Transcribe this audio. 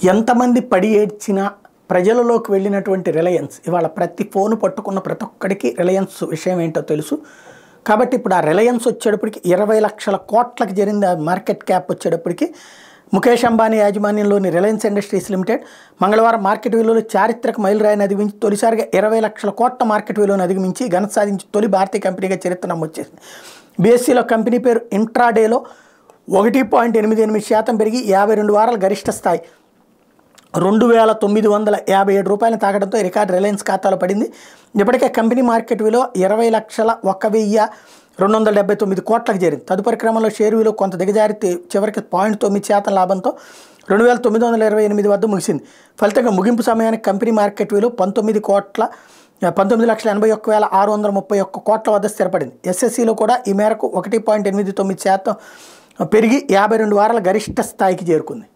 ఎంతమంది పడి ఏడ్చినా ప్రజలలోకి వెళ్ళినటువంటి రిలయన్స్ ఇవాళ ప్రతి ఫోన్ పట్టుకున్న ప్రతి ఒక్కడికి రిలయన్స్ విషయం ఏంటో తెలుసు. కాబట్టి ఇప్పుడు ఆ రిలయన్స్ వచ్చేటప్పటికి 20 లక్షల కోట్లకు జరిగింది. ఆ మార్కెట్ క్యాప్ వచ్చేటప్పటికి ముఖేష్ అంబానీ యాజమాన్యంలోని రిలయన్స్ ఇండస్ట్రీస్ లిమిటెడ్ మంగళవారం మార్కెట్ విలువలో చారిత్రక మైలురాయిని అధిగమించి తొలిసారిగా 20 లక్షల కోట్ల మార్కెట్ విలువను అధిగమించి ఘనత సాధించి తొలి భారతీయ కంపెనీగా చరిత్ర నమోదు. బీఎస్సీలో కంపెనీ పేరు ఇంట్రాడేలో 1.88% పెరిగి 52 వారాల గరిష్ట స్థాయి 2,957 రూపాయలను తాగడంతో రికార్డు రిలయన్స్ ఖాతాలో పడింది. ఇప్పటికే కంపెనీ మార్కెట్ విలువ 20,01,279 కోట్లకు చేరింది. తదుపరి క్రమంలో షేరు విలువ కొంత దిగజారి చివరికి 0.9% లాభంతో 2,928 వద్ద ముగిసింది. ఫలితంగా ముగింపు సమయానికి కంపెనీ మార్కెట్ విలువ 19,81,631 కోట్ల వద్ద స్థిరపడింది. ఎస్ఎస్సిలో కూడా ఈ మేరకు 1.89% పెరిగి 52 వారాల గరిష్ట స్థాయికి చేరుకుంది.